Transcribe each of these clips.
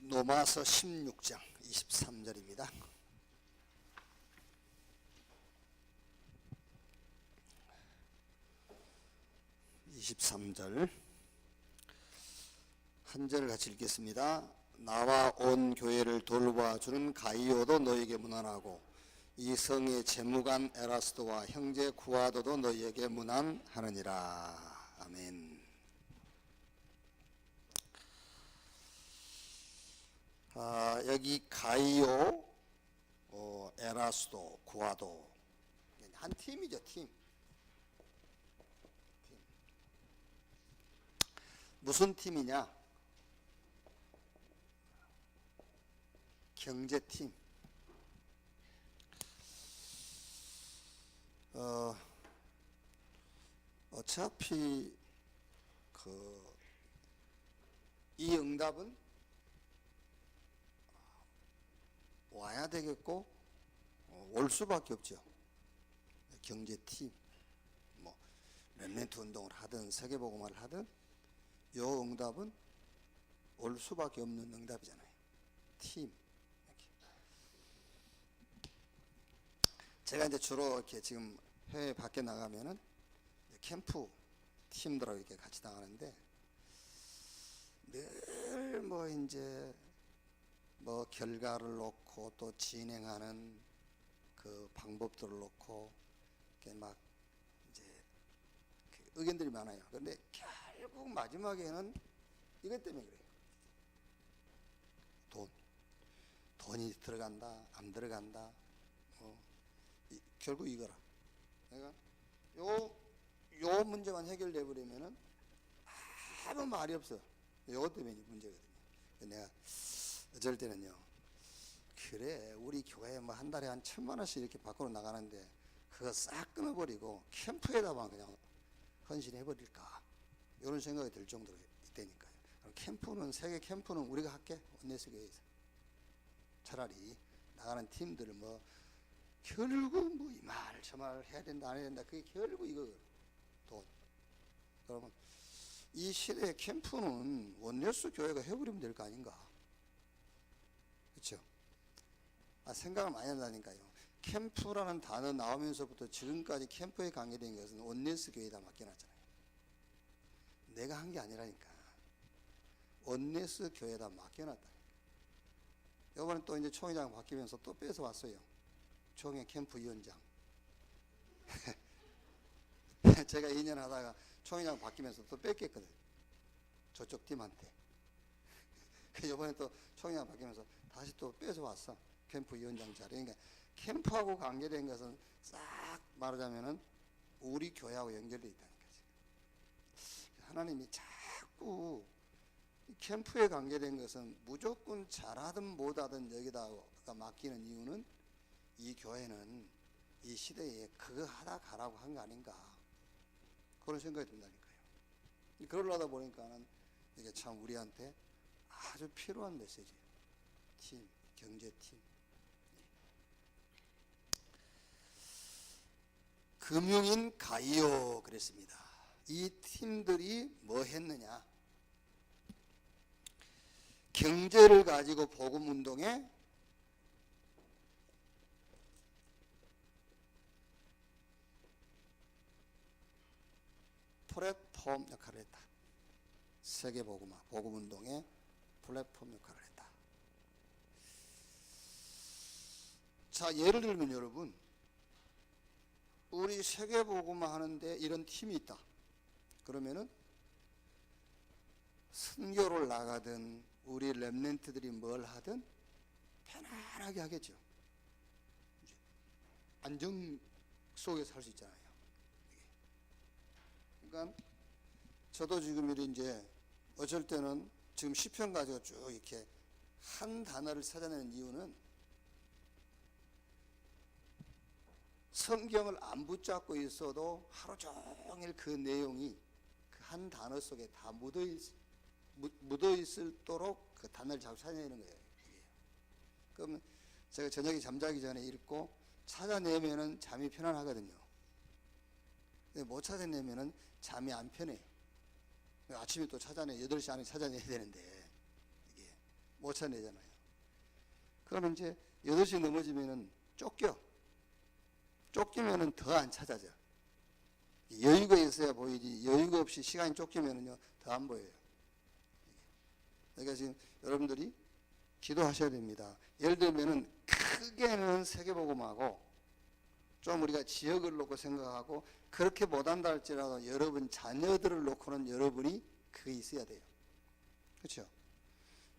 로마서 16장 23절입니다. 한 절 같이 읽겠습니다. 나와 온 교회를 돌봐주는 가이오도 너에게 문안하고 이 성의 재무관 에라스도와 형제 구아도도 너희에게 문안하느니라. 아멘. 여기 가이오, 에라스도, 구아도 한 팀이죠. 팀. 무슨 팀이냐? 경제팀. 어차피 이 응답은 와야 되겠고 올 수밖에 없죠. 경제팀, 렘넌트 운동을 하든 세계복음화를 하든 이 응답은 올 수밖에 없는 응답이잖아요. 팀. 제가 이제 주로 이렇게 지금 해외 밖에 나가면은 캠프 팀들하고 이렇게 같이 나가는데 늘 이제 결과를 놓고 또 진행하는 그 방법들을 놓고 이렇게 막 이제 의견들이 많아요. 그런데 결국 마지막에는 이것 때문에 그래요. 돈이 들어간다, 안 들어간다. 결국 이거라. 그러니까 요 문제만 해결돼 버리면은 아무 말이 없어. 요것 때문에 문제거든요. 내가 어쩔 때는요, 그래 우리 교회에 한 달에 한 1,000,000원씩 이렇게 밖으로 나가는데 그거 싹 끊어버리고 캠프에다만 그냥 헌신해 버릴까, 이런 생각이 들 정도로 있다니까요. 캠프는, 세계 캠프는 우리가 할게. 원내스 교회에서 차라리 나가는 팀들을 결국 이 말 저 말 해야 된다 안 해야 된다, 그게 결국 이거 돈. 그러면 이 시대의 캠프는 원내스 교회가 해버리면 될 거 아닌가? 그렇죠? 생각을 많이 한다니까요. 캠프라는 단어 나오면서부터 지금까지 캠프에 관계된 것은 원내스 교회에다 맡겨놨잖아요. 내가 한 게 아니라니까. 원내스 교회에다 맡겨놨다니까. 이번에 또 이제 총회장 바뀌면서 또 뺏어 왔어요. 총회 캠프 위원장. 제가 2년 하다가 총회장 바뀌면서 또 뺏겼거든. 저쪽 팀한테. 이번에 또 총회장 바뀌면서 다시 또 뺏어 왔어. 캠프 위원장 자리. 그러니까 캠프하고 관계된 것은 싹 말하자면은 우리 교회하고 연결되어 있다니까. 하나님이 자꾸 캠프에 관계된 것은 무조건 잘하든 못하든 여기다가 맡기는 이유는 이 교회는 이 시대에 그거 하다 가라고 한 거 아닌가, 그런 생각이 든다니까요. 그러려다 보니까는 이게 참 우리한테 아주 필요한 메시지예요. 팀, 경제팀. 금융인 가이오 그랬습니다. 이 팀들이 뭐 했느냐? 경제를 가지고 복음 운동에 플랫폼 역할을 했다. 세계복음화, 복음운동의 플랫폼 역할을 했다. 자, 예를 들면 여러분, 우리 세계복음화 하는데 이런 팀이 있다. 그러면은 선교를 나가든 우리 렘넌트들이 뭘 하든 편안하게 하겠죠. 안정 속에서 할 수 있잖아요. 그러니까 저도 지금 이제 어쩔 때는 지금 시편 가지고 쭉 이렇게 한 단어를 찾아내는 이유는 성경을 안 붙잡고 있어도 하루 종일 그 내용이 그 한 단어 속에 다 묻어 있도록 그 단어를 자꾸 찾아내는 거예요. 그러면 제가 저녁에 잠자기 전에 읽고 찾아내면은 잠이 편안하거든요. 근데 못 찾아내면은 잠이 안 편해. 아침에 또 찾아내, 8시 안에 찾아내야 되는데, 이게 못 찾아내잖아요. 그러면 이제 8시 넘어지면은 쫓기면은 더 안 찾아져. 여유가 있어야 보이지, 여유가 없이 시간이 쫓기면은요 더 안 보여요. 그러니까 지금 여러분들이 기도하셔야 됩니다. 예를 들면은 크게는 세계복음하고 좀 우리가 지역을 놓고 생각하고 그렇게 못한다 할지라도 여러분 자녀들을 놓고는 여러분이 그게 있어야 돼요. 그렇죠?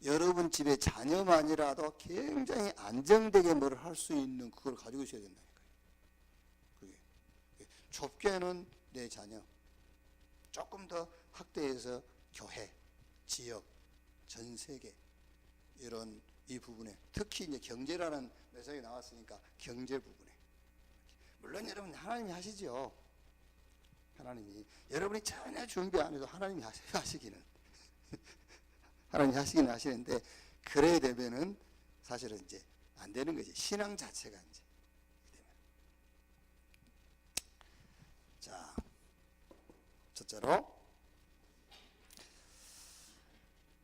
여러분 집에 자녀만이라도 굉장히 안정되게 뭘 할 수 있는 그걸 가지고 있어야 된다니까요. 그게 좁게는 내 자녀, 조금 더 확대해서 교회, 지역, 전 세계 이런 이 부분에 특히 이제 경제라는 메시지가 나왔으니까 경제 부분에 물론 여러분 하나님이 하시죠. 하나님이 여러분이 전혀 준비 안 해도 하나님이 하시기는 하나님이 하시기는 하시는데 그래야 되면은 사실은 이제 안 되는 거지. 신앙 자체가 이제 자 첫째로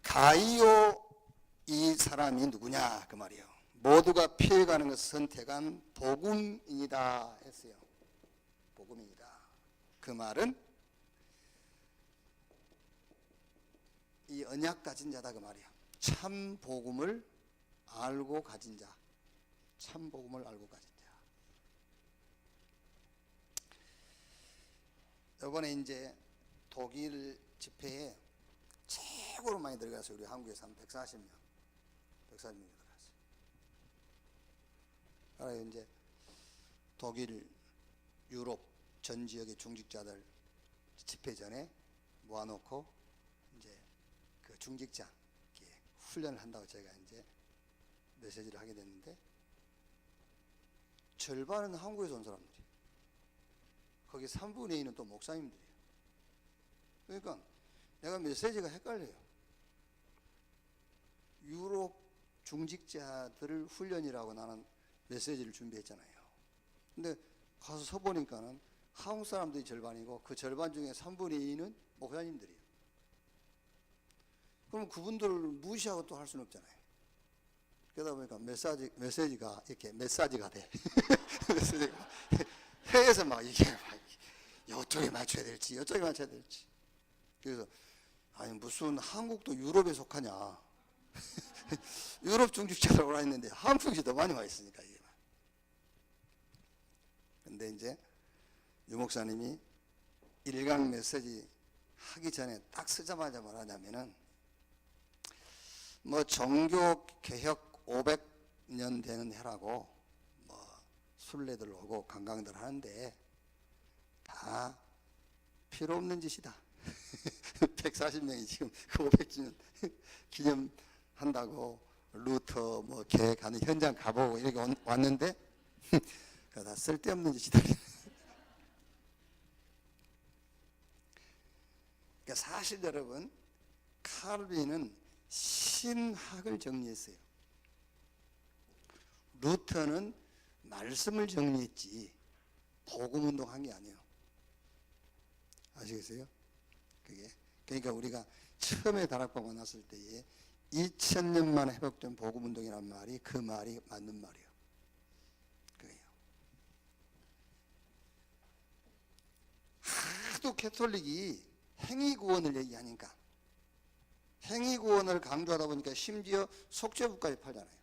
가이오 이 사람이 누구냐 그 말이에요. 모두가 피해가는 것을 선택한 복음인이다 했어요. 복음인이다. 그 말은 이 언약 가진 자다 그 말이에요. 참 복음을 알고 가진 자. 참 복음을 알고 가진 자. 이번에 이제 독일 집회에 최고로 많이 들어갔어요. 우리 한국에서 한 140명 들어갔어요. 그래서 이제 독일, 유럽 전 지역의 중직자들 집회 전에 모아놓고 이제 그 중직자 훈련을 한다고 제가 이제 메시지를 하게 됐는데 절반은 한국에서 온 사람들이, 거기 3분의 2는 또 목사님들이에요. 그러니까 내가 메시지가 헷갈려요. 유럽 중직자들을 훈련이라고 나는 메시지를 준비했잖아요. 근데 가서 서보니까는 한국 사람들이 절반이고 그 절반 중에 3분의 2는 목사님들이에요. 그럼 그분들을 무시하고 또 할 수는 없잖아요. 그러다 보니까 메시지가 이렇게 메시지가 돼. 메시지가 해에서 막 이게 막 이쪽에 맞춰야 될지 이쪽에 맞춰야 될지. 그래서 아니 무슨 한국도 유럽에 속하냐. 유럽 중직자라고 와 있는데 한국이 더 많이 와 있으니까 이게. 근데 이제 유 목사님이 일강 메시지 하기 전에 딱 쓰자마자 말하자면은 뭐 종교 개혁 500년 되는 해라고 뭐 순례들 오고 관광들 하는데 다 필요 없는 짓이다. 140명이 지금 그 500주년 기념한다고 루터 뭐 계획하는 현장 가보고 이렇게 왔는데 그거 다 쓸데없는 짓이다. 그러니까 사실 여러분 칼빈은 신학을 정리했어요. 루터는 말씀을 정리했지 복음운동 한 게 아니에요. 아시겠어요? 그게 그러니까 우리가 처음에 다락방 만났을 때에 2000년 만에 회복된 복음운동이라는 말이 그 말이 맞는 말이에요. 그래요. 하도 캐톨릭이 행위구원을 얘기하니까 행위구원을 강조하다 보니까 심지어 속죄부까지 팔잖아요.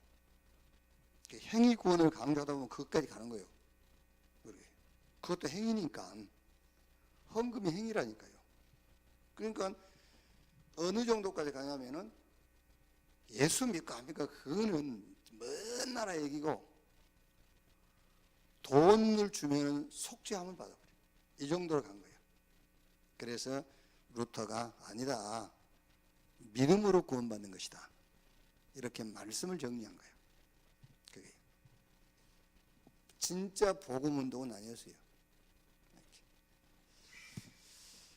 행위구원을 강조하다 보면 그것까지 가는 거예요. 그것도 행위니까 헌금이 행위라니까요. 그러니까 어느 정도까지 가냐면은 예수 믿고 안 믿고 그거는 먼 나라 얘기고 돈을 주면 속죄함을 받아버려요. 이 정도로 간 거예요. 그래서 루터가 아니다. 믿음으로 구원받는 것이다. 이렇게 말씀을 정리한 거예요. 그게 진짜 복음운동은 아니었어요.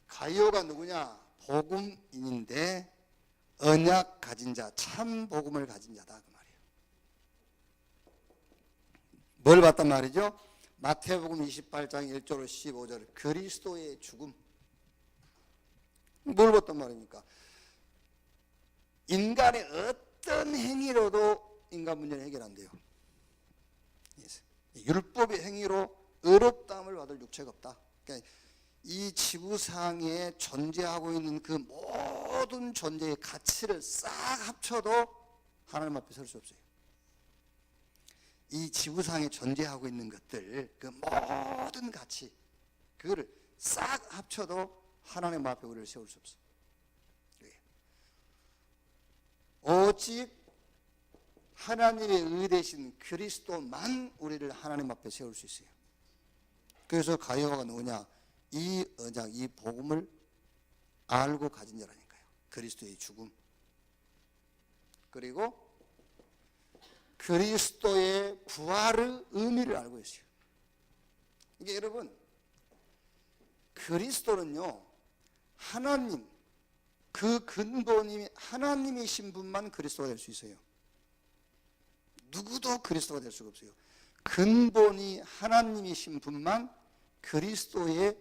가이오가 누구냐? 복음인인데 언약 가진 자, 참 복음을 가진 자다 그 말이에요. 뭘 봤단 말이죠? 마태복음 28장 1절로 15절 그리스도의 죽음. 뭘 봤단 말입니까? 인간의 어떤 행위로도 인간 문제는 해결 안 돼요. 율법의 행위로 의롭다함을 받을 육체가 없다. 그러니까 이 지구상에 존재하고 있는 그 모든 존재의 가치를 싹 합쳐도 하나님 앞에 설 수 없어요. 이 지구상에 존재하고 있는 것들, 그 모든 가치, 그거를 싹 합쳐도 하나님 앞에 우리를 세울 수 없어요. 오직 하나님의 의 되신 그리스도만 우리를 하나님 앞에 세울 수 있어요. 그래서 가이오가 누구냐? 이 언약, 이 복음을 알고 가진 자라니까요. 그리스도의 죽음, 그리고 그리스도의 부활의 의미를 알고 있어요. 이게 여러분, 그리스도는요, 하나님, 그 근본이 하나님이신 분만 그리스도가 될 수 있어요. 누구도 그리스도가 될 수가 없어요. 근본이 하나님이신 분만 그리스도의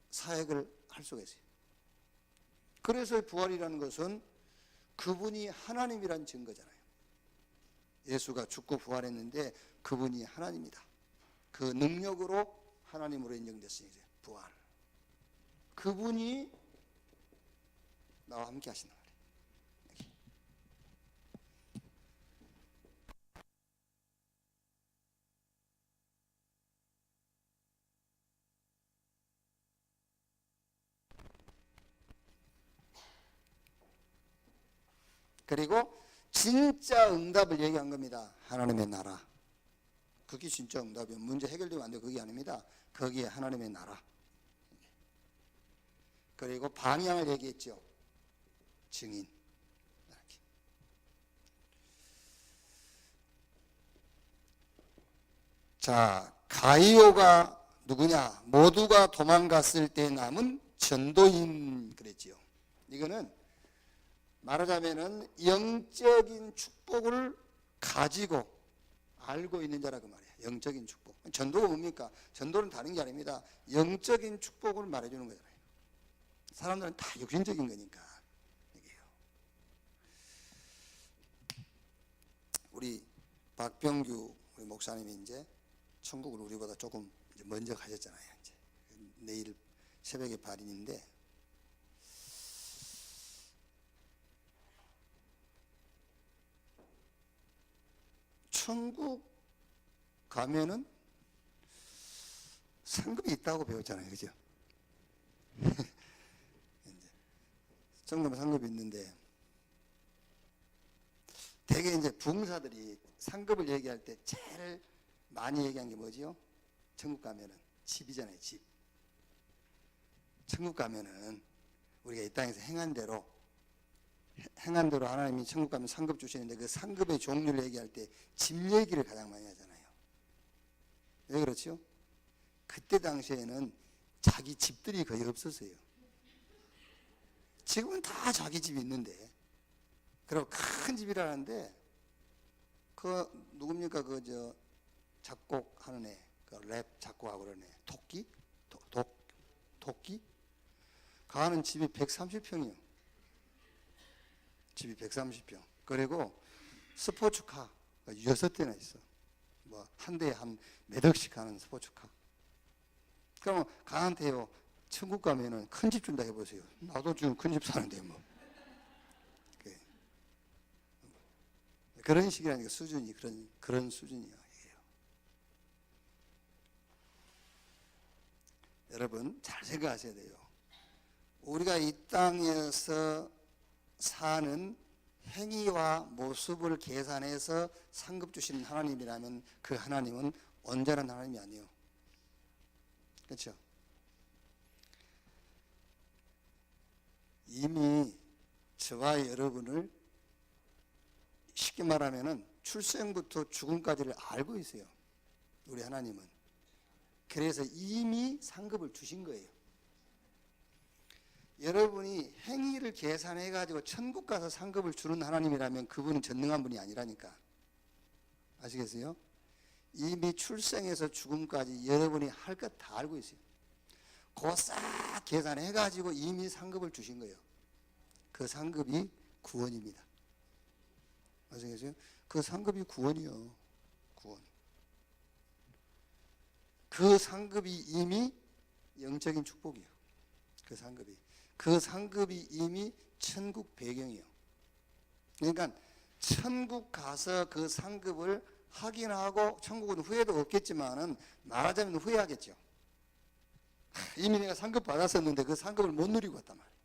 사역을 할 수가 있어요. 그래서 부활이라는 것은 그분이 하나님이란 증거잖아요. 예수가 죽고 부활했는데 그분이 하나님이다. 그 능력으로 하나님으로 인정됐으니까 부활. 그분이 나와 함께 하신단 말이에요. 그리고 진짜 응답을 얘기한 겁니다. 하나님의 나라. 그게 진짜 응답이에요. 문제 해결되면 안 돼요. 그게 아닙니다. 거기에 하나님의 나라. 그리고 방향을 얘기했죠. 증인. 이렇게. 자, 가이오가 누구냐? 모두가 도망갔을 때 남은 전도인 그랬지요. 이거는 말하자면은 영적인 축복을 가지고 알고 있는 자라고 말이에요. 영적인 축복. 전도가 뭡니까? 전도는 다른 게 아닙니다. 영적인 축복을 말해주는 거잖아요. 사람들은 다 육신적인 거니까. 이게요. 우리 박병규 우리 목사님이 이제 천국을 우리보다 조금 이제 먼저 가셨잖아요. 이제 내일 새벽에 발인인데, 천국 가면은 상급이 있다고 배웠잖아요. 그죠? 천국은 상급이 있는데, 대개 이제 부흥사들이 상급을 얘기할 때 제일 많이 얘기한 게 뭐지요? 천국 가면은 집이잖아요. 집. 천국 가면은 우리가 이 땅에서 행한 대로 하나님이 천국 가면 상급 주시는데, 그 상급의 종류를 얘기할 때 집 얘기를 가장 많이 하잖아요. 왜 그렇죠? 그때 당시에는 자기 집들이 거의 없었어요. 지금은 다 자기 집이 있는데, 그리고 큰 집이라는데, 그 누굽니까? 그 저 작곡하는 애, 그 랩 작곡하고 그러네. 토끼? 가는 집이 130평이요. 집이 130평. 그리고 스포츠카 6대나 있어. 뭐 한 대에 한 몇 억씩 하는 스포츠카. 그럼 가한테요, 천국 가면은 큰 집 준다 해보세요. 나도 지금 큰 집 사는데 뭐. 그런 식이라니까. 수준이 그런 수준이에요. 여러분 잘 생각하셔야 돼요. 우리가 이 땅에서 사는 행위와 모습을 계산해서 상급 주시는 하나님이라면 그 하나님은 온전한 하나님이 아니에요. 그렇죠? 이미 저와 여러분을 쉽게 말하면은 출생부터 죽음까지를 알고 있어요. 우리 하나님은. 그래서 이미 상급을 주신 거예요. 여러분이 행위를 계산해 가지고 천국 가서 상급을 주는 하나님이라면 그분은 전능한 분이 아니라니까. 아시겠어요? 이미 출생에서 죽음까지 여러분이 할 것 다 알고 있어요. 그거 싹 계산해 가지고 이미 상급을 주신 거예요. 그 상급이 구원입니다. 아시겠어요? 그 상급이 구원이요. 구원. 그 상급이 이미 영적인 축복이요. 그 상급이 이미 천국 배경이요. 그러니까 천국 가서 그 상급을 확인하고, 천국은 후회도 없겠지만은 말하자면 후회하겠죠. 이미 내가 상급 받았었는데 그 상급을 못 누리고 왔단 말이에요.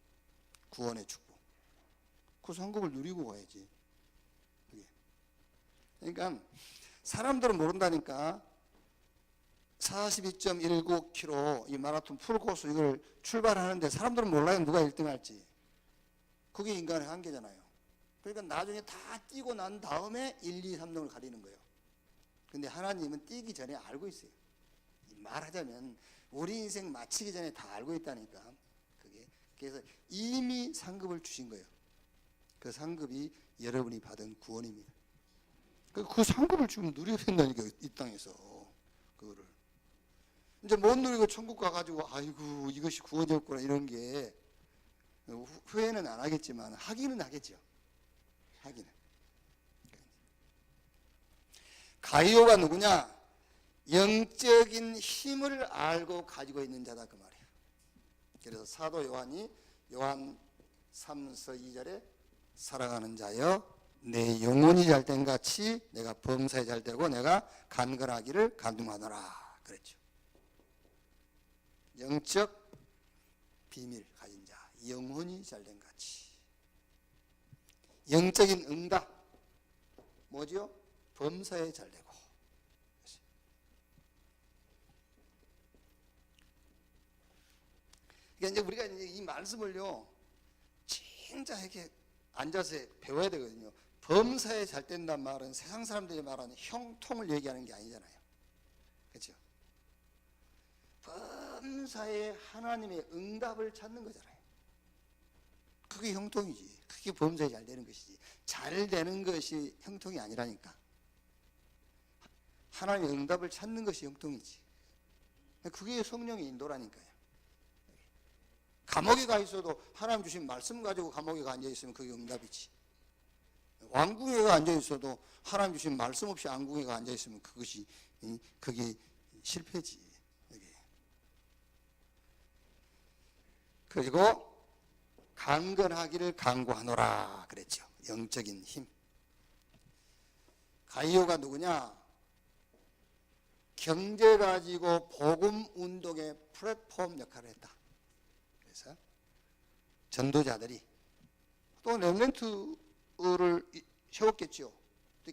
구원의 축복. 그 상급을 누리고 와야지. 그러니까 사람들은 모른다니까. 42.19km 이 마라톤 풀코스 이걸 출발하는데 사람들은 몰라요. 누가 1등 할지. 그게 인간의 한계잖아요. 그러니까 나중에 다 뛰고 난 다음에 1, 2, 3등을 가리는 거예요. 근데 하나님은 뛰기 전에 알고 있어요. 말하자면 우리 인생 마치기 전에 다 알고 있다니까. 그래서 이미 상급을 주신 거예요. 그 상급이 여러분이 받은 구원입니다. 그 상급을 지금 누려야 된다니까, 이 땅에서. 그거를 이제 못 누리고 천국 가가지고 아이고 이것이 구원이었구나 이런 게 후회는 안 하겠지만 하기는 하겠죠. 하기는. 가이오가 누구냐? 영적인 힘을 알고 가지고 있는 자다 그 말이에요. 그래서 사도 요한이 요한 3서 2절에 살아가는 자여 내 영혼이 잘된 같이 내가 범사에 잘되고 내가 간건하기를 간둥하노라 그랬죠. 영적 비밀 가진 자, 영혼이 잘된 같이. 영적인 응답 뭐죠? 범사에 잘되고. 그러니까 이제 우리가 이 말씀을요 진짜 이렇게 앉아서 배워야 되거든요. 범사에 잘 된다는 말은 세상 사람들이 말하는 형통을 얘기하는 게 아니잖아요. 그렇죠? 범사에 하나님의 응답을 찾는 거잖아요. 그게 형통이지. 그게 범사에 잘 되는 것이지. 잘 되는 것이 형통이 아니라니까. 하나님의 응답을 찾는 것이 형통이지. 그게 성령의 인도라니까요. 감옥에 가 있어도 하나님 주신 말씀 가지고 감옥에 앉아 있으면 그게 응답이지. 왕궁에 앉아 있어도 하나님 주신 말씀 없이 왕궁에 앉아 있으면 그게 실패지. 그리고 강건하기를 강구하노라 그랬죠. 영적인 힘. 가이오가 누구냐? 경제 가지고 복음 운동의 플랫폼 역할을 했다. 그래서 전도자들이 또 렘넌트를 세웠겠죠.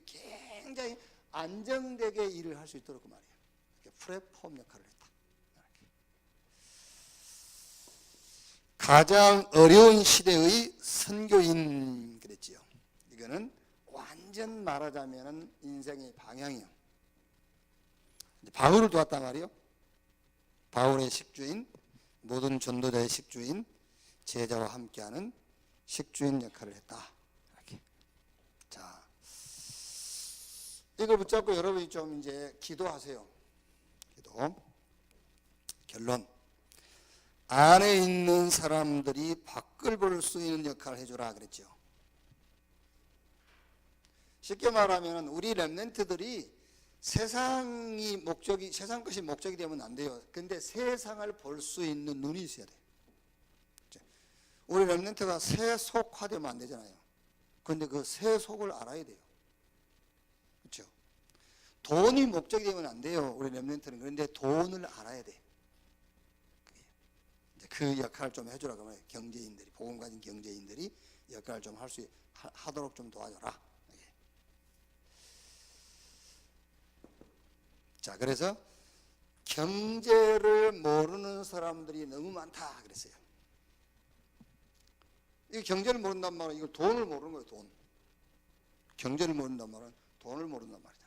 굉장히 안정되게 일을 할 수 있도록 그 말이에요. 플랫폼 역할을 했다. 가장 어려운 시대의 선교인 그랬지요. 이거는 완전 말하자면 인생의 방향이요. 바울을 도왔단 말이요. 바울의 식주인, 모든 전도자의 식주인, 제자와 함께하는 식주인 역할을 했다. 이렇게. 자, 이걸 붙잡고 여러분이 좀 이제 기도하세요. 기도. 결론. 안에 있는 사람들이 밖을 볼 수 있는 역할을 해주라 그랬죠. 쉽게 말하면 우리 렘넌트들이 세상 것이 목적이 되면 안 돼요. 근데 세상을 볼 수 있는 눈이 있어야 돼요. 우리 렘넌트가 세속화되면 안 되잖아요. 그런데 그 세속을 알아야 돼요. 그렇죠? 돈이 목적이 되면 안 돼요. 우리 렘넌트는. 그런데 돈을 알아야 돼. 그 역할을 좀 해주라고 말해요. 경제인들이, 복음 가진 경제인들이 역할을 좀 하도록 좀 도와줘라. 자, 그래서 경제를 모르는 사람들이 너무 많다 그랬어요. 이 경제를 모른단 말은 이걸 돈을 모르는 거예요. 돈. 경제를 모른단 말은 돈을 모른단 말이잖아요.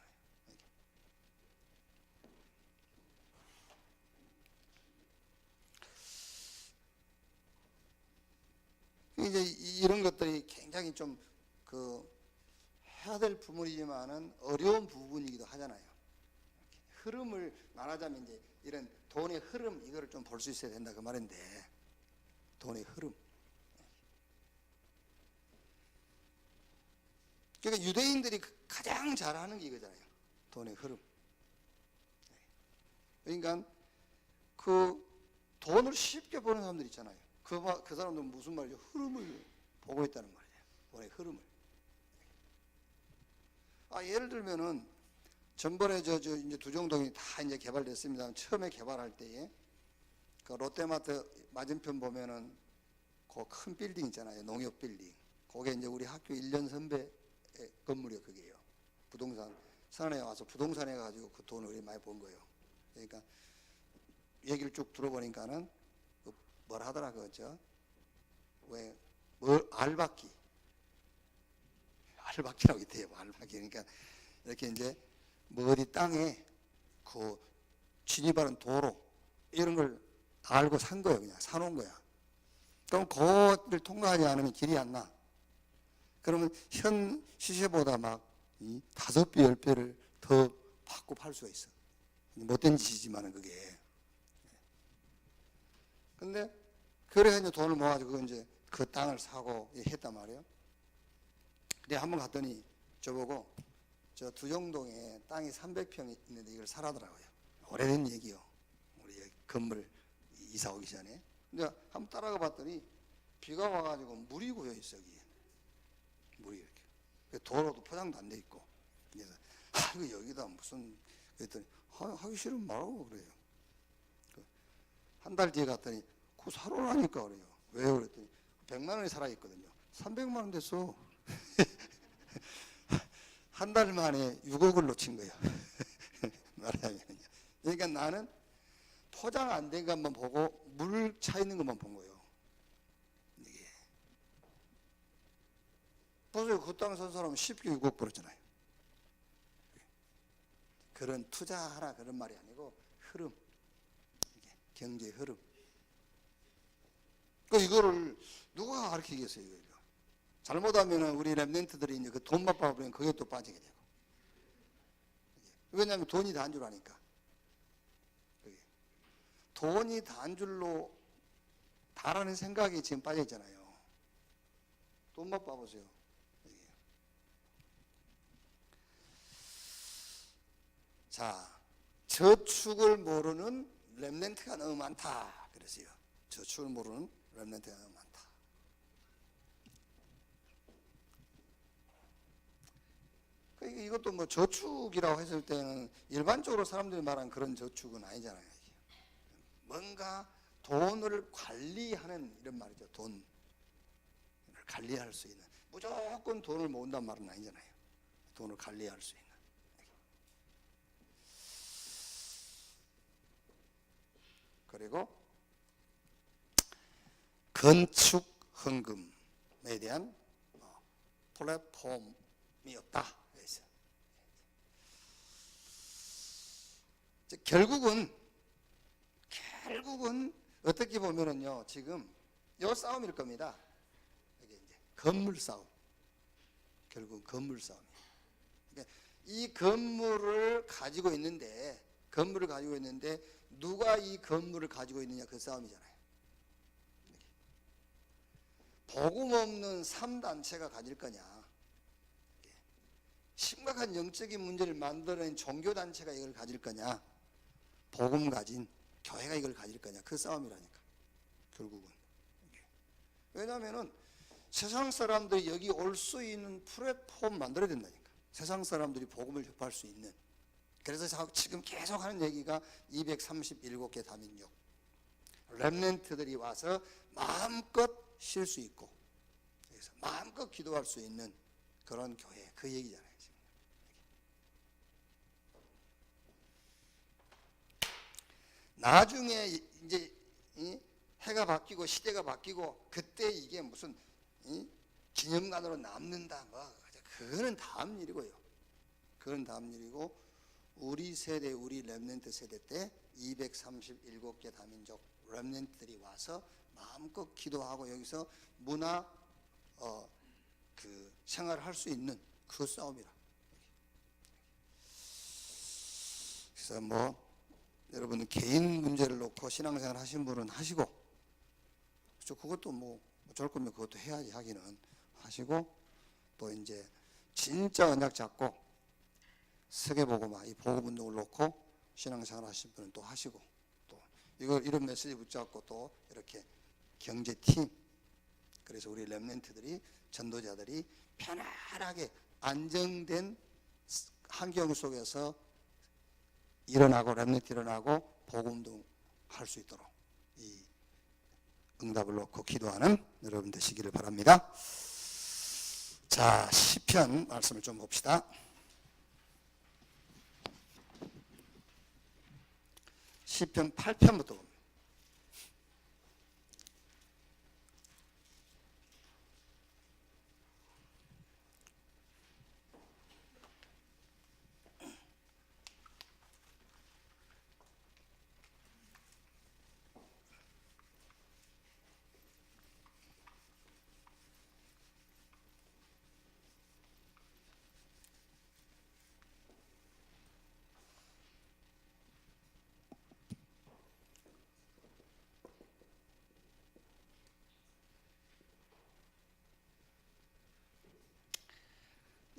이제 이런 것들이 굉장히 좀 해야 될 부분이지만은 어려운 부분이기도 하잖아요. 흐름을 말하자면 이제 이런 돈의 흐름 이거를 좀 볼 수 있어야 된다 그 말인데, 돈의 흐름. 그러니까 유대인들이 가장 잘하는 게 이거잖아요. 돈의 흐름. 그러니까 그 돈을 쉽게 버는 사람들 있잖아요. 그 사람들은 무슨 말이죠? 흐름을 보고 있다는 말이에요. 돈의 흐름을. 예를 들면은 전번에 이제 두정동이 다 이제 개발됐습니다. 처음에 개발할 때에 그 롯데마트 맞은편 보면은 그 큰 빌딩 있잖아요. 농협 빌딩. 그게 이제 우리 학교 1년 선배 건물이요, 그게요. 부동산 산에 와서 부동산에 가지고 그 돈을 많이 번 거예요. 그러니까 얘기를 쭉 들어보니까는 뭘 하더라 그죠? 알박기라고 있대요. 알박기. 그러니까 이렇게 이제 뭐 어디 땅에 그 진입하는 도로 이런 걸 알고 산 거예요. 그냥 사놓은 거야. 그럼 그걸 통과하지 않으면 길이 안 나. 그러면 현 시세보다 막 5배, 10배를 더 받고 팔 수가 있어. 못된 짓이지만은 그게. 근데 그래 이제 돈을 모아가지고 이제 그 땅을 사고 했단 말이에요. 근데 한번 갔더니 저보고 저 두정동에 땅이 300평 있는데 이걸 사라더라고요. 오래된 얘기요. 우리 건물 이사 오기 전에. 근데 한번 따라가 봤더니 비가 와가지고 물이 고여 있어 여기. 물이 이렇게. 도로도 포장도 안 돼 있고. 그래서 이거 여기다 무슨 그랬더니 하기 싫으면 말하고 그래요. 한 달 뒤에 갔더니 그거 사러라니까 그래요. 왜요? 그랬더니 100만 원이 살아있거든요. 300만 원 됐어. 한 달 만에 6억을 놓친 거예요. 말하자면요. 그러니까 나는 포장 안 된 것만 보고 물 차 있는 것만 본 거예요. 이게. 보세요. 그 땅 산 사람은 쉽게 6억 벌었잖아요. 그런 투자하라 그런 말이 아니고 흐름. 이게 경제 흐름. 이거를 누가 가르치겠어요, 이거. 잘못하면 우리 랩런트들이 이제 그 돈 맛봐버리면 그게 또 빠지게 되고. 왜냐하면 돈이 단줄하니까. 돈이 단줄로 다라는 생각이 지금 빠져 있잖아요. 돈 맛봐보세요. 자, 저축을 모르는 랩런트가 너무 많다. 그랬어요. 저축을 모르는 랩런트가 너무 많다. 이것도 뭐 저축이라고 했을 때는 일반적으로 사람들이 말하는 그런 저축은 아니잖아요. 뭔가 돈을 관리하는 이런 말이죠. 돈을 관리할 수 있는. 무조건 돈을 모은단 말은 아니잖아요. 돈을 관리할 수 있는. 그리고 건축 헌금에 대한 플랫폼이 없다. 결국은 어떻게 보면은요, 지금 요 싸움일 겁니다. 이게 이제 건물 싸움. 결국 건물 싸움이에요. 그러니까 이 건물을 가지고 있는데 누가 이 건물을 가지고 있느냐 그 싸움이잖아요. 복음 없는 3단체가 가질 거냐, 심각한 영적인 문제를 만들어낸 종교단체가 이걸 가질 거냐, 복음 가진 교회가 이걸 가질 거냐, 그 싸움이라니까 결국은. 왜냐하면은 세상 사람들이 여기 올 수 있는 플랫폼 만들어야 된다니까. 세상 사람들이 복음을 접할 수 있는. 그래서 지금 계속 하는 얘기가 237개 다민족 렘넌트들이 와서 마음껏 쉴 수 있고, 그래서 마음껏 기도할 수 있는 그런 교회, 그 얘기잖아요. 지금. 나중에 이제 해가 바뀌고 시대가 바뀌고 그때 이게 무슨 기념관으로 남는다, 그거는 다음 일이고요. 그건 다음 일이고, 우리 세대, 우리 렘넌트 세대 때 237개 다민족 렘넌트들이 와서 마음껏 기도하고 여기서 문화 그 생활을 할 수 있는 그 싸움이라. 그래서 뭐 여러분 개인 문제를 놓고 신앙생활 하신 분은 하시고, 그것도 뭐 어쩔 거면 그것도 해야지 하기는 하시고, 또 이제 진짜 언약 잡고 세계복음화 이 복음운동을 놓고 신앙생활 하신 분은 또 하시고, 또 이런 메시지 붙잡고 또 이렇게 경제팀, 그래서 우리 렘넌트들이, 전도자들이 편안하게 안정된 환경 속에서 일어나고 렘넌트 일어나고 복음운동 할 수 있도록 이 응답을 놓고 기도하는 여러분 되시기를 바랍니다. 자, 시편 말씀을 좀 봅시다. 시편 8편부터 봅니다.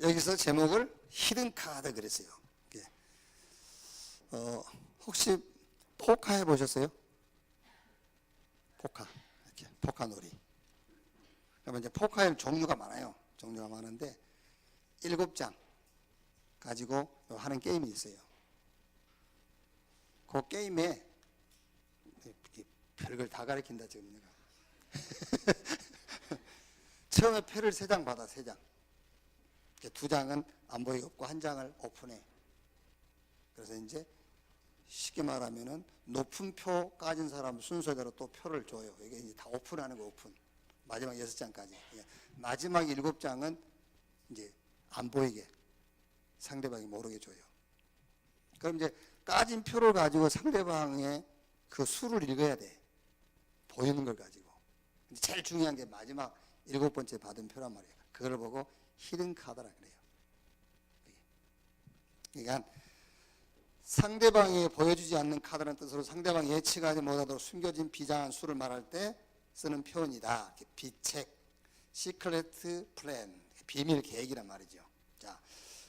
여기서 제목을 히든 카드 그랬어요. 혹시 포카 해보셨어요? 포카, 이렇게 포카 놀이. 그러면 이제 포카에는 종류가 많아요. 종류가 많은데 7장 가지고 하는 게임이 있어요. 그 게임에 별걸 다 가르친다 지금 내가. 처음에 패를 3장 받아, 3장. 2장은 안 보이게 없고 1장을 오픈해. 그래서 이제 쉽게 말하면은 높은 표 까진 사람 순서대로 또 표를 줘요. 이게 이제 다 오픈하는 거, 오픈. 마지막 6장까지. 마지막 7장은 이제 안 보이게, 상대방이 모르게 줘요. 그럼 이제 까진 표를 가지고 상대방의 그 수를 읽어야 돼. 보이는 걸 가지고. 제일 중요한 게 마지막 7번째 받은 표란 말이에요. 그걸 보고 히든 카드라 그래요. 그러니까 상대방이 보여주지 않는 카드라는 뜻으로 상대방이 예측하지 못하도록 숨겨진 비장한 수를 말할 때 쓰는 표현이다. 비책, 시크레트 플랜, 비밀 계획이란 말이죠. 자,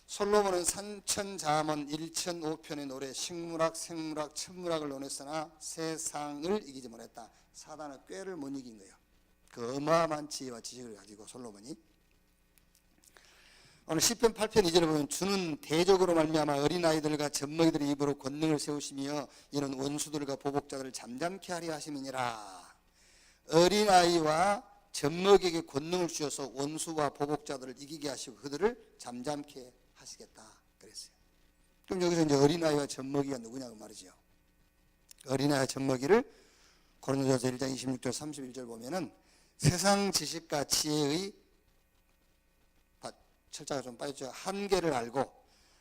솔로몬은 산천자문 1005편의 노래 식물학, 생물학, 천문학을 논했으나 세상을 이기지 못했다. 사단의 꾀를 못 이긴 거예요. 그 어마어마한 지혜와 지식을 가지고 솔로몬이. 오늘 시편 8편 2절에 보면 주는 대적으로 말미암아 어린아이들과 젖먹이들의 입으로 권능을 세우시며 이는 원수들과 보복자들을 잠잠케 하려 하심이니라. 어린아이와 젖먹이에게 권능을 주셔서 원수와 보복자들을 이기게 하시고 그들을 잠잠케 하시겠다 그랬어요. 그럼 여기서 이제 어린아이와 젖먹이가 누구냐고 말이죠. 어린아이와 젖먹이를 고린도전서 1장 26절 31절 보면은 세상 지식과 지혜의 철자가 좀 빠졌죠. 한계를 알고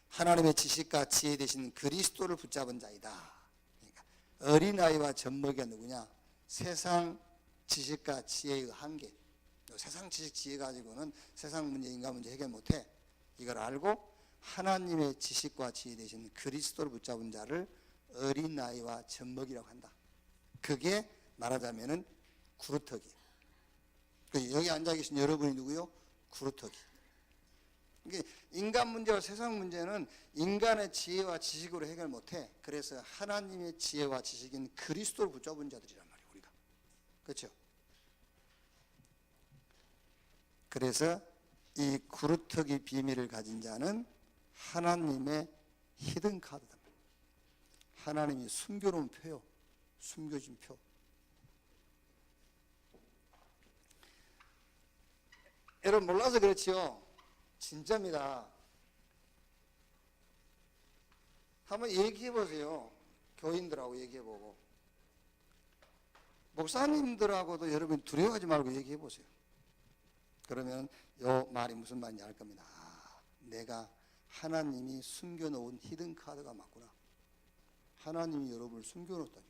하나님의 지식과 지혜 되신 그리스도를 붙잡은 자이다. 그러니까 어린아이와 젖먹이가 누구냐? 세상 지식과 지혜의 한계. 세상 지식 지혜 가지고는 세상 문제, 인간 문제 해결 못해. 이걸 알고 하나님의 지식과 지혜 되신 그리스도를 붙잡은 자를 어린아이와 젖먹이라고 한다. 그게 말하자면은 구루터기. 여기 앉아 계신 여러분이 누구요? 구루터기. 인간 문제와 세상 문제는 인간의 지혜와 지식으로 해결 못해. 그래서 하나님의 지혜와 지식인 그리스도를 붙잡은 자들이란 말이에요, 우리가. 그렇죠? 그래서 이 구루터기 비밀을 가진 자는 하나님의 히든 카드다. 하나님이 숨겨놓은 표요. 숨겨진 표. 여러분 몰라서 그렇지요. 진짜입니다. 한번 얘기해 보세요. 교인들하고 얘기해 보고 목사님들하고도 여러분 두려워하지 말고 얘기해 보세요. 그러면 요 말이 무슨 말인지 알 겁니다. 아, 내가 하나님이 숨겨놓은 히든 카드가 맞구나. 하나님이 여러분을 숨겨놓았다니까.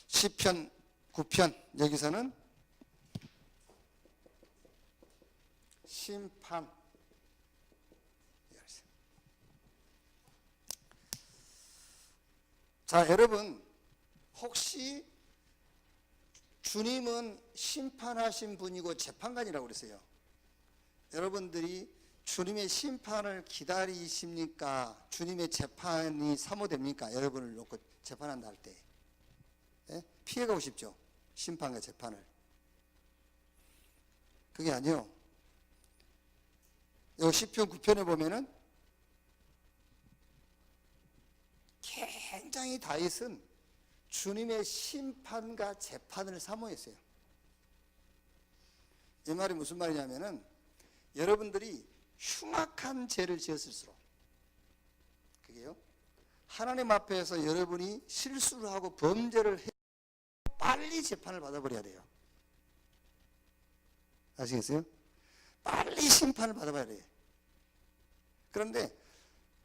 시편 9편 여기서는 심판. 자, 여러분 혹시 주님은 심판하신 분이고 재판관이라고 그랬어요. 여러분들이 주님의 심판을 기다리십니까? 주님의 재판이 사모됩니까? 여러분을 놓고 재판한다 할 때. 예? 피해가고 싶죠? 심판과 재판을. 그게 아니요. 여기 시편 9편에 보면은 굉장히 다윗은 주님의 심판과 재판을 사모했어요. 이 말이 무슨 말이냐면은 여러분들이 흉악한 죄를 지었을수록, 그게요, 하나님 앞에서 여러분이 실수를 하고 범죄를 해 빨리 재판을 받아버려야 돼요. 아시겠어요? 빨리 심판을 받아봐야 돼요. 그런데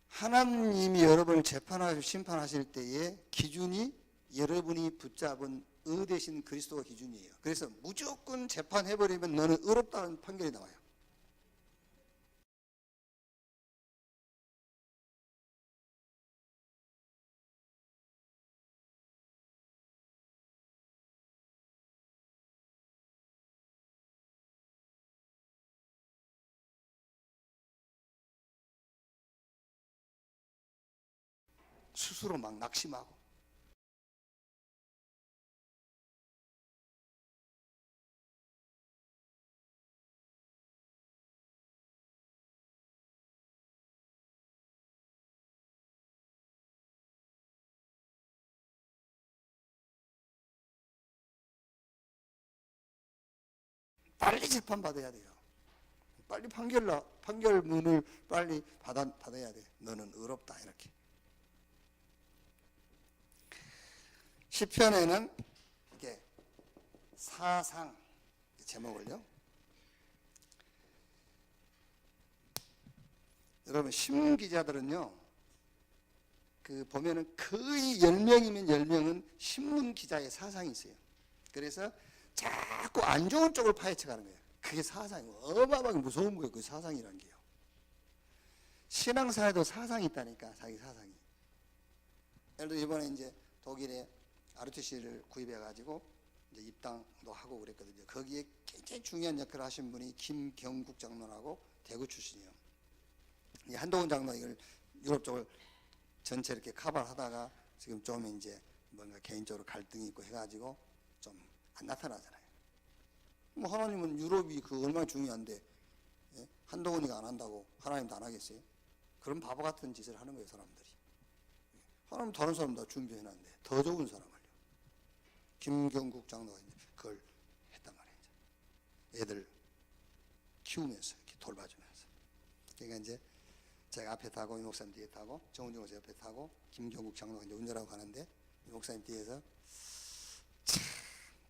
하나님이 여러분을 재판하시고 심판하실 때의 기준이 여러분이 붙잡은 의 대신 그리스도가 기준이에요. 그래서 무조건 재판해버리면 너는 의롭다는 판결이 나와요. 스스로 막 낙심하고. 빨리 재판받아야 돼요. 빨리 판결문을 빨리 받아야 돼. 너는 의롭다, 이렇게. 시편에는 이렇게 사상 제목을요, 여러분 신문 기자들은요, 그 보면은 거의 10명이면 10명은 신문 기자의 사상이 있어요. 그래서 자꾸 안 좋은 쪽을 파헤쳐 가는 거예요. 그게 사상이고, 어마어마하게 무서운 거예요. 그 사상이라는 게요. 신앙사에도 사상이 있다니까, 자기 사상이. 예를 들어 이번에 이제 독일에 ROTC를 구입해가지고 이제 입당도 하고 그랬거든요. 거기에 굉장히 중요한 역할을 하신 분이 김경국 장로라고 대구 출신이에요. 이 한동훈 장로 이걸 유럽 쪽을 전체 이렇게 커버를 하다가 지금 좀 이제 뭔가 개인적으로 갈등이 있고 해가지고 좀 안 나타나잖아요. 뭐 하나님은 유럽이 그 얼마나 중요한데, 예? 한동훈이가 안 한다고 하나님도 안 하겠어요? 그런 바보 같은 짓을 하는 거예요, 사람들이. 하나님 다른 사람 다 준비해놨는데 더 좋은 사람을요. 김경국 장로가 이제 그걸 했단 말이에요. 애들 키우면서 이렇게 돌봐주면서. 그러니까 이제 제가 앞에 타고 이 목사님 뒤에 타고 정은정 목사 옆에 타고 김경국 장로가 이제 운전하고 가는데 이 목사님 뒤에서 참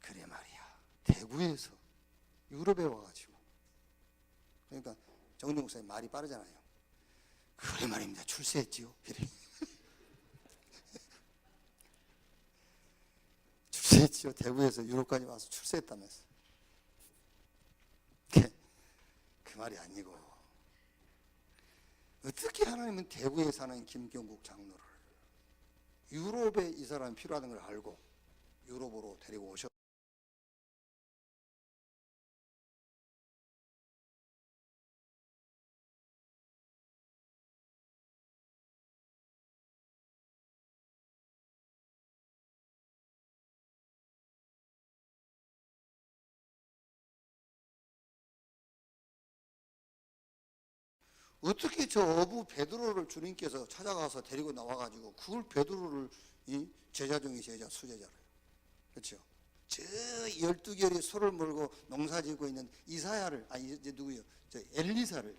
그래 말이야, 대구에서 유럽에 와가지고, 그러니까 정은정 목사님 말이 빠르잖아요. 그래 말입니다, 출세했지요. 출세했지요. 대구에서 유럽까지 와서 출세했다면서. 그 말이 아니고, 어떻게 하나님은 대구에 사는 김경국 장로를 유럽에 이 사람이 필요하다는 걸 알고 유럽으로 데리고 오셨. 어떻게 저 어부 베드로를 주님께서 찾아가서 데리고 나와가지고 그걸 베드로를 이 제자 중에 제자, 수제자를, 그렇죠? 저 12개월이 소를 몰고 농사 짓고 있는 이사야를, 아니 이제 누구요? 저 엘리사를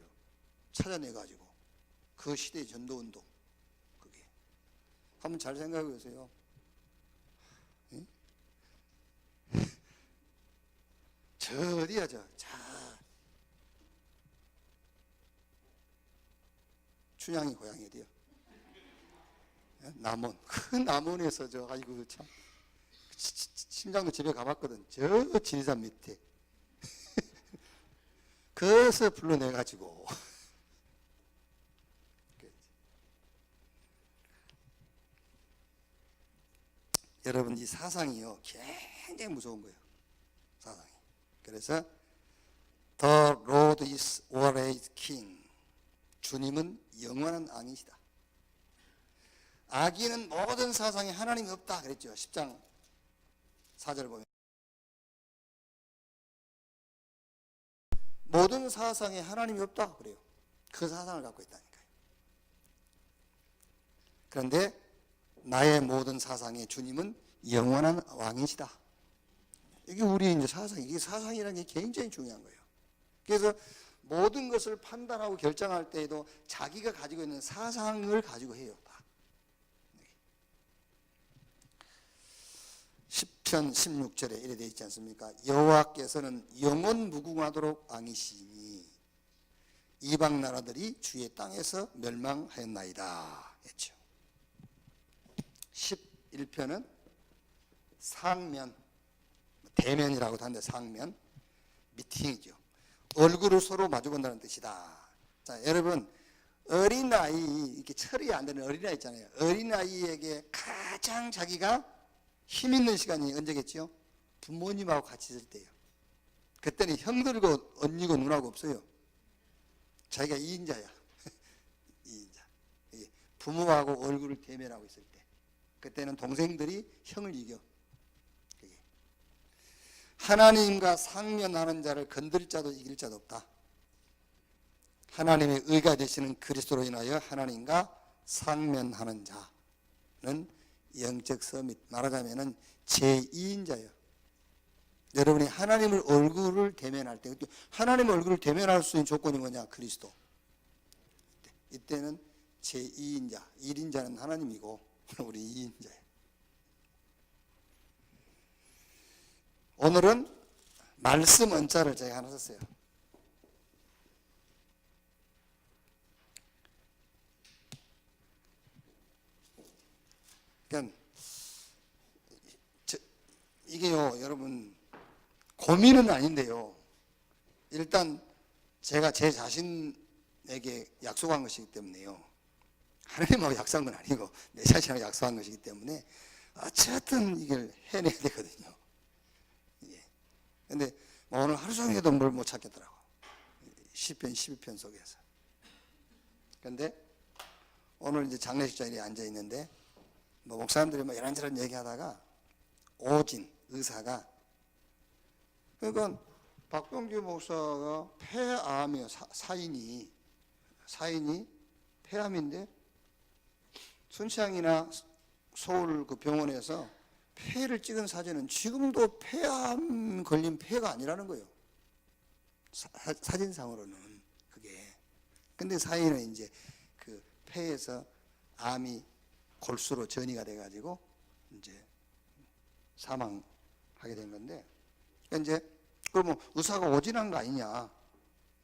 찾아내가지고 그 시대의 전도운동, 그게 한번 잘 생각해 보세요. 응? 저 어디야 춘향이 고향이 어디야? 남원. 그 남원에서 아이고 참 심장도 집에 가봤거든. 저 지리산 밑에. 그래서 불러내가지고. 여러분 이 사상이요 굉장히 무서운 거예요. 사상이. 그래서 The Road God is always king. 주님은 영원한 왕이시다. 악인은 모든 사상에 하나님이 없다 그랬죠. 10장 4절 보면 모든 사상에 하나님이 없다 그래요. 그 사상을 갖고 있다니까요. 그런데 나의 모든 사상에 주님은 영원한 왕이시다. 이게 우리 이제 사상, 이게 사상이라는 게 굉장히 중요한 거예요. 그래서 모든 것을 판단하고 결정할 때에도 자기가 가지고 있는 사상을 가지고 해요. 다. 시편 16절에 이래 되어 있지 않습니까? 여호와께서는 영원 무궁하도록 왕이시니 이방 나라들이 주의 땅에서 멸망하였나이다 했죠. 11편은 상면, 대면이라고도 하는데 상면, 미팅이죠. 얼굴을 서로 마주본다는 뜻이다. 자, 여러분 어린아이, 이렇게 처리 안 되는 어린아이 있잖아요. 어린아이에게 가장 자기가 힘 있는 시간이 언제겠죠? 부모님하고 같이 있을 때예요. 그때는 형들고 언니고 누나고 없어요. 자기가 2인자야. 2인자. 부모하고 얼굴을 대면하고 있을 때. 그때는 동생들이 형을 이겨. 하나님과 상면하는 자를 건들 자도 이길 자도 없다. 하나님의 의가 되시는 그리스도로 인하여 하나님과 상면하는 자는 영적 서밋, 말하자면 제2인자예요. 여러분이 하나님을 얼굴을 대면할 때, 하나님의 얼굴을 대면할 수 있는 조건이 뭐냐? 그리스도. 이때는 제2인자, 1인자는 하나님이고 우리 2인자예요. 오늘은 말씀 언자를 제가 하나 썼어요. 그러니까 이게요, 여러분 고민은 아닌데요. 일단 제가 제 자신에게 약속한 것이기 때문에요. 하나님하고 약속한 건 아니고 내 자신하고 약속한 것이기 때문에 어쨌든 이걸 해내야 되거든요. 근데 오늘 하루 종일 해도 뭘 못 찾겠더라고. 시편 12편 속에서. 근데 오늘 이제 장례식 자리에 앉아 있는데 목사님들이 이런저런 얘기하다가 오진 의사가, 그러니까 박병규 목사가 폐암이에요. 사인이 폐암인데 순창이나 서울 그 병원에서 폐를 찍은 사진은 지금도 폐암 걸린 폐가 아니라는 거예요. 사진상으로는 그게. 근데 사인은 이제 그 폐에서 암이 골수로 전이가 돼가지고 이제 사망하게 된 건데, 그러니까 이제 그러면 의사가 오진한 거 아니냐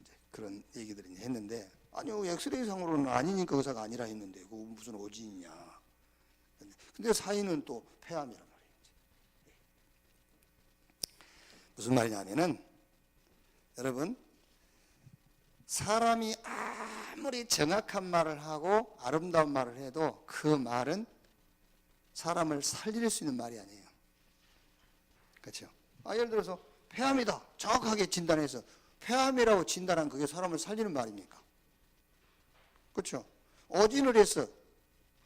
이제 그런 얘기들이 했는데, 아니요 엑스레이 상으로는 아니니까 의사가 아니라 했는데 그 무슨 오진이냐. 근데 사인은 또 폐암이란 말이에요. 무슨 말이냐면은 여러분, 사람이 아무리 정확한 말을 하고 아름다운 말을 해도 그 말은 사람을 살릴 수 있는 말이 아니에요. 그렇죠? 예를 들어서 폐암이다 정확하게 진단해서 폐암이라고 진단한 그게 사람을 살리는 말입니까? 그렇죠? 오진을 했어.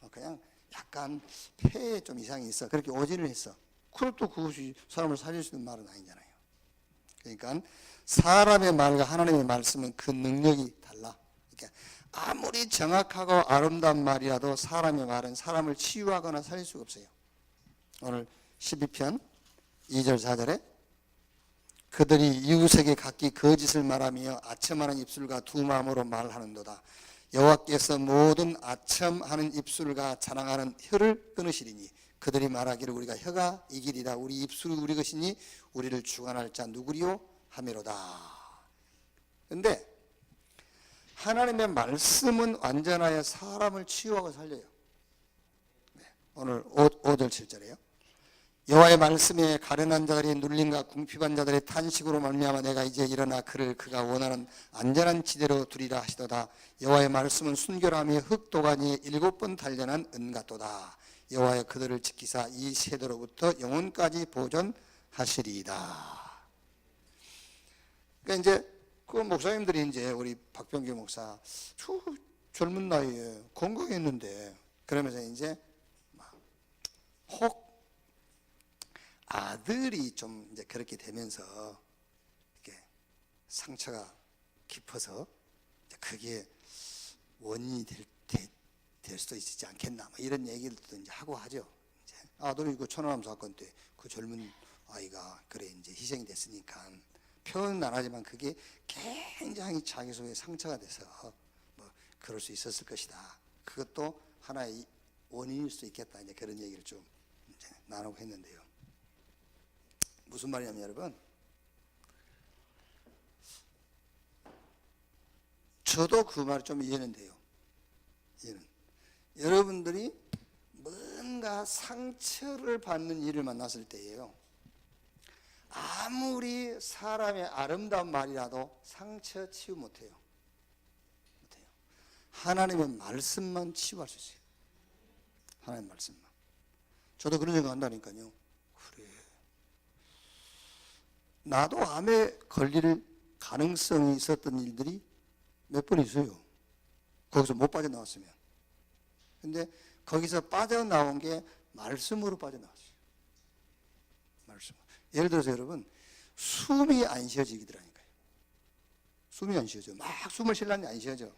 그냥 약간 폐에 좀 이상이 있어. 그렇게 오진을 했어. 그것도 그것이 사람을 살릴 수 있는 말은 아니잖아요. 그러니까 사람의 말과 하나님의 말씀은 그 능력이 달라. 그러니까 아무리 정확하고 아름다운 말이라도 사람의 말은 사람을 치유하거나 살릴 수가 없어요. 오늘 12편 2절 4절에 그들이 이웃에게 각기 거짓을 말하며 아첨하는 입술과 두 마음으로 말하는도다. 여호와께서 모든 아첨하는 입술과 자랑하는 혀를 끊으시리니 그들이 말하기를 우리가 혀가 이기리라. 우리 입술이 우리 것이니 우리를 주관할 자 누구리요 하미로다. 그런데 하나님의 말씀은 완전하여 사람을 치유하고 살려요. 오늘 5절 7절에요. 여호와의 말씀에 가련한 자들이 눌림과 궁핍한 자들의 탄식으로 말미암아 내가 이제 일어나 그를 그가 원하는 안전한 지대로 두리라 하시도다. 여호와의 말씀은 순결하며 흙도가니에 7번 단련한 은 같도다. 여호와여 그들을 지키사 이 세대로부터 영혼까지 보존하시리이다. 그러니까 이제 그 목사님들이 이제 우리 박병규 목사 젊은 나이에 건강했는데 그러면서 이제 혹 아들이 좀 이제 그렇게 되면서 이렇게 상처가 깊어서 그게 원인이 될 수도 있지 않겠나 뭐 이런 얘기들도 이제 하고 하죠. 이제 아들이 그 천안함 사건 때 그 젊은 아이가 그래 이제 희생이 됐으니까 표현은 안 하지만 그게 굉장히 자기 속에 상처가 돼서 뭐 그럴 수 있었을 것이다. 그것도 하나의 원인일 수 있겠다. 이제 그런 얘기를 좀 이제 나누고 했는데요. 무슨 말이냐면 여러분, 저도 그 말이 좀 이해는 돼요. 이해는. 여러분들이 뭔가 상처를 받는 일을 만났을 때예요. 아무리 사람의 아름다운 말이라도 상처 치유 못해요. 못해요. 하나님의 말씀만 치유할 수 있어요. 하나님의 말씀만. 저도 그런 생각 한다니까요. 그래. 나도 암에 걸릴 가능성이 있었던 일들이 몇 번 있어요. 거기서 못 빠져나왔으면. 근데 거기서 빠져나온 게 말씀으로 빠져나왔어요. 말씀. 예를 들어서 여러분, 숨이 안 쉬어지더라니까요. 숨이 안 쉬어져. 막 숨을 쉬려니 안 쉬어져.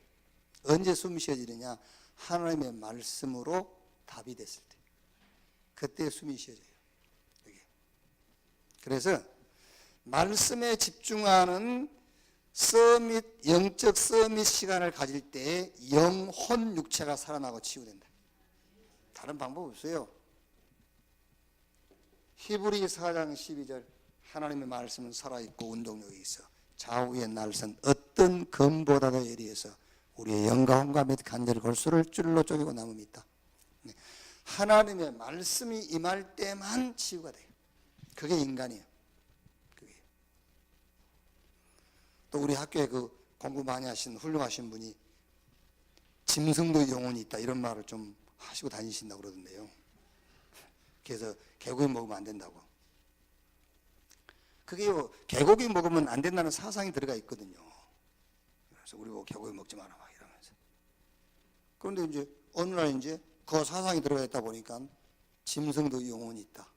언제 숨이 쉬어지느냐? 하나님의 말씀으로 답이 됐을 때. 그때 숨이 쉬어져요. 여기. 그래서 말씀에 집중하는 서밋, 영적 서밋 시간을 가질 때 영혼 육체가 살아나고 치유된다. 다른 방법 없어요. 히브리 4장 12절 하나님의 말씀은 살아있고 운동력이 있어 좌우의 날선 어떤 검보다도 예리해서 우리의 영가함과 및 간절히 골수를 찔러 쪼개고 남음이 있다. 하나님의 말씀이 임할 때만 치유가 돼요. 그게 인간이에요. 그게. 또 우리 학교에 그 공부 많이 하신 훌륭하신 분이 짐승도 영혼이 있다 이런 말을 좀 하시고 다니신다고 그러던데요. 그래서 개고기 먹으면 안 된다고. 그게요, 개고기 먹으면 안 된다는 사상이 들어가 있거든요. 그래서 우리 뭐 개고기 먹지 마라 막 이러면서. 그런데 이제 어느 날 이제 그 사상이 들어가 있다 보니까 짐승도 영혼이 있다.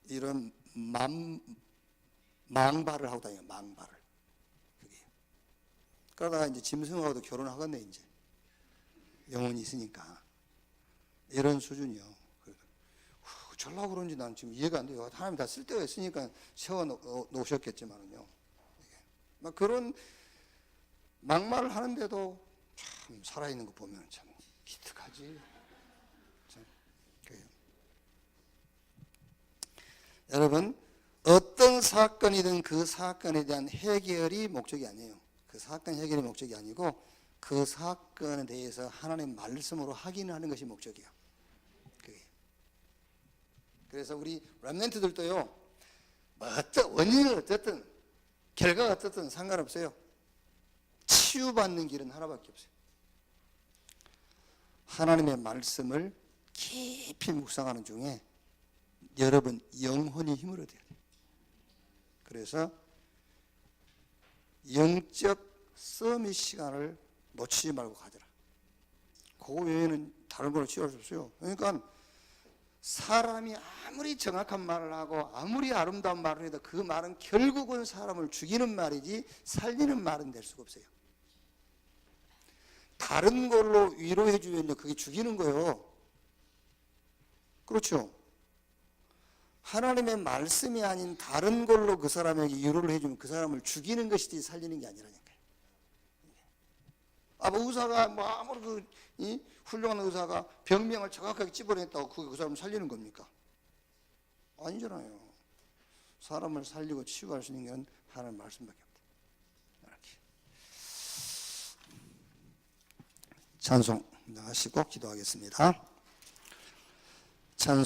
이런 망발을 하고 다녀요. 망발을. 그게. 그러다가 이제 짐승하고도 결혼하겠네 이제. 영혼이 있으니까. 이런 수준이요. 잘라고 그런지 난 지금 이해가 안 돼요. 하나님 다 쓸데가 있으니까 세워 놓으셨겠지만은요. 막 그런 막말을 하는데도 참 살아있는 거 보면 참 기특하지. 참, 그래요. 여러분, 어떤 사건이든 그 사건에 대한 해결이 목적이 아니에요. 그 사건 해결이 목적이 아니고 그 사건에 대해서 하나님 말씀으로 확인하는 것이 목적이에요. 그래서 우리 렘넌트들도요, 원인은 어쨌든 결과가 어쨌든 상관없어요. 치유받는 길은 하나밖에 없어요. 하나님의 말씀을 깊이 묵상하는 중에 여러분 영혼이 힘을 얻어야 돼요. 그래서 영적 서밋 시간을 놓치지 말고 가져라. 그 외에는 다른 걸로 치유할 수 없어요. 그러니까 사람이 아무리 정확한 말을 하고 아무리 아름다운 말을 해도 그 말은 결국은 사람을 죽이는 말이지 살리는 말은 될 수가 없어요. 다른 걸로 위로해 주면 그게 죽이는 거예요. 그렇죠? 하나님의 말씀이 아닌 다른 걸로 그 사람에게 위로를 해주면 그 사람을 죽이는 것이지 살리는 게 아니라니까요. 뭐 의사가 뭐 아무리 훌륭한 의사가 병명을 정확하게 찝어냈다고 그게 그 사람을 살리는 겁니까? 아니잖아요. 사람을 살리고 치유할 수 있는 건 하나님의 말씀밖에 없다. 이렇게. 찬송 하시고 기도하겠습니다. 찬송